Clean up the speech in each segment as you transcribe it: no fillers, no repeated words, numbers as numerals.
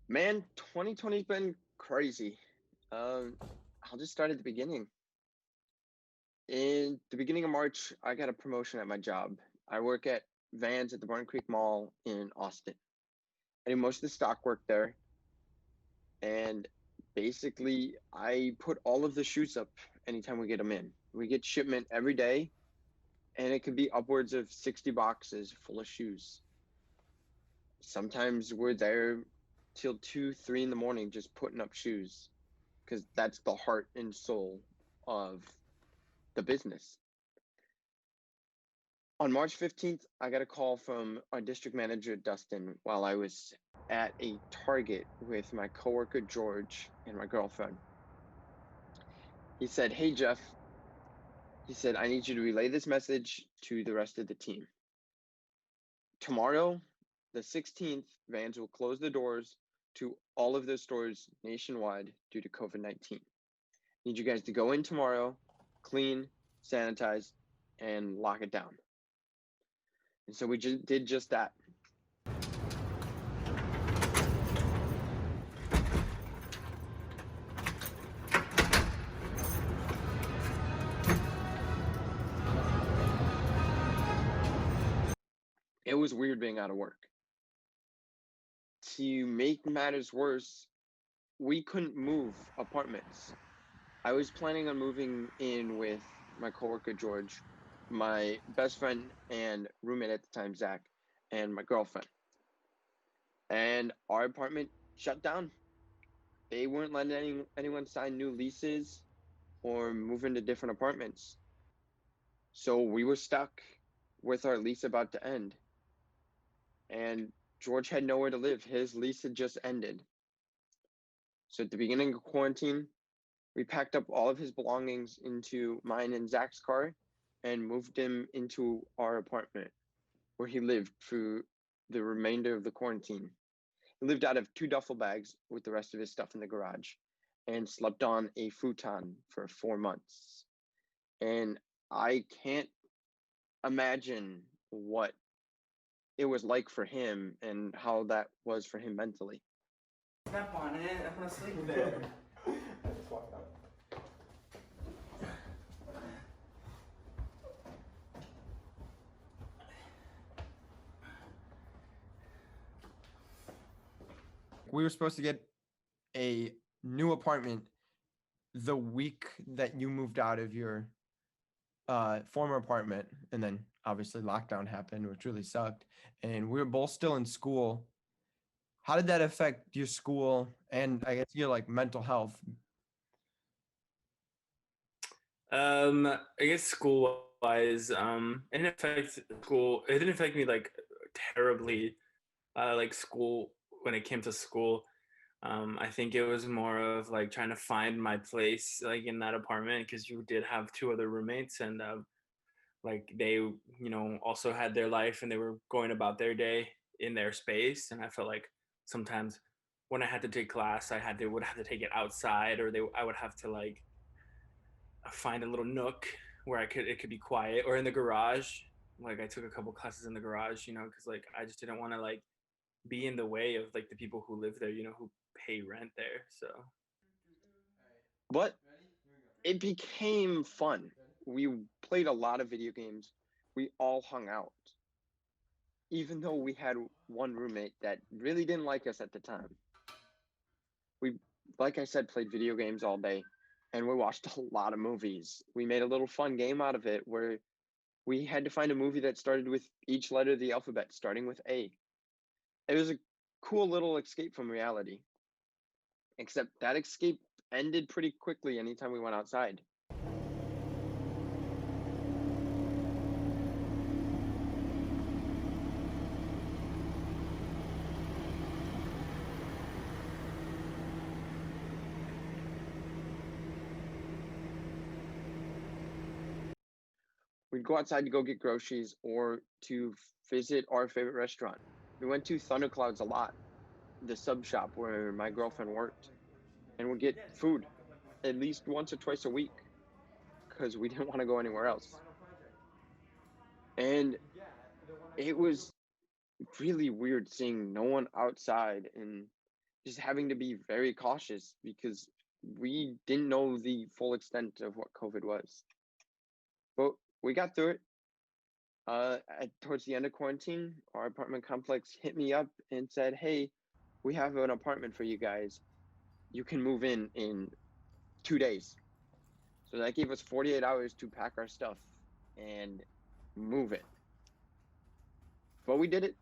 Man, 2020's been crazy. Um, I'll just start at the beginning. In the beginning of March, I got a promotion at my job. I work at Vans at the Barn Creek Mall in Austin. I do most of the stock work there, and basically, I put all of the shoes up anytime we get them in. We get shipment every day, and it could be upwards of 60 boxes full of shoes. Sometimes we're there till 2, 3 in the morning just putting up shoes because that's the heart and soul of the business. On March 15th, I got a call from our district manager, Dustin, while I was at a Target with my coworker, George, and my girlfriend. He said, "Hey, Jeff," he said, "I need you to relay this message to the rest of the team. Tomorrow, the 16th, Vans will close the doors to all of their stores nationwide due to COVID-19. Need you guys to go in tomorrow, clean, sanitize, and lock it down." And so we did just that. It was weird being out of work. To make matters worse, we couldn't move apartments. I was planning on moving in with my coworker George, my best friend and roommate at the time, Zach, and my girlfriend. And our apartment shut down. They weren't letting anyone sign new leases or move into different apartments. So we were stuck with our lease about to end. And George had nowhere to live. His lease had just ended. So at the beginning of quarantine, we packed up all of his belongings into mine and Zach's car and moved him into our apartment where he lived for the remainder of the quarantine. He lived out of two duffel bags with the rest of his stuff in the garage and slept on a futon for 4 months. And I can't imagine what it was like for him and how that was for him mentally. Step on it. I'm gonna sleep there. I just walked out. We were supposed to get a new apartment the week that you moved out of your former apartment, and then obviously lockdown happened, which really sucked. And we were both still in school. How did that affect your school and I guess your like mental health? I guess school wise, it didn't affect school. It didn't affect me like terribly, like school when it came to school. I think it was more of like trying to find my place like in that apartment because you did have two other roommates and like they also had their life and they were going about their day in their space, and I felt like sometimes when I had to take class would have to take it outside, or I would have to like find a little nook where it could be quiet, or in the garage. Like I took a couple classes in the garage, because like I just didn't want to like be in the way of like the people who live there, who pay rent there. So But it became fun. We played a lot of video games. We all hung out, even though we had one roommate that really didn't like us at the time. We, like I said, played video games all day and we watched a lot of movies. We made a little fun game out of it where we had to find a movie that started with each letter of the alphabet, starting with A. It was a cool little escape from reality, except that escape ended pretty quickly anytime we went outside. We'd go outside to go get groceries or to visit our favorite restaurant. We went to Thunderclouds a lot, the sub shop where my girlfriend worked, and would get food at least once or twice a week because we didn't want to go anywhere else. And it was really weird seeing no one outside and just having to be very cautious because we didn't know the full extent of what COVID was. But we got through it. Towards the end of quarantine, our apartment complex hit me up and said, "Hey, we have an apartment for you guys. You can move in 2 days." So that gave us 48 hours to pack our stuff and move it. But we did it.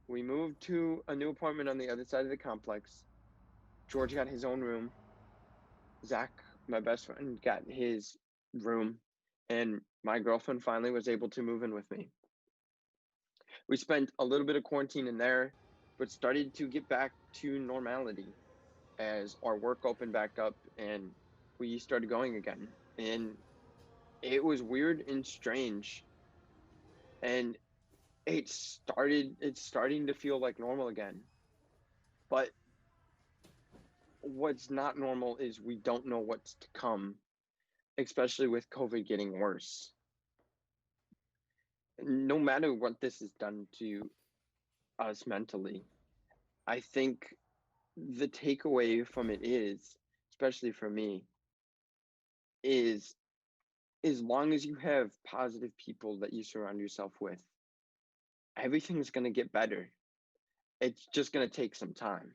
We moved to a new apartment on the other side of the complex. George got his own room. Zach, my best friend, got his room. And my girlfriend finally was able to move in with me. We spent a little bit of quarantine in there, but started to get back to normality as our work opened back up and we started going again. And it was weird and strange. And it's starting to feel like normal again. But what's not normal is we don't know what's to come, especially with COVID getting worse. No matter what this has done to us mentally, I think the takeaway from it is, especially for me, is as long as you have positive people that you surround yourself with, everything's going to get better. It's just going to take some time.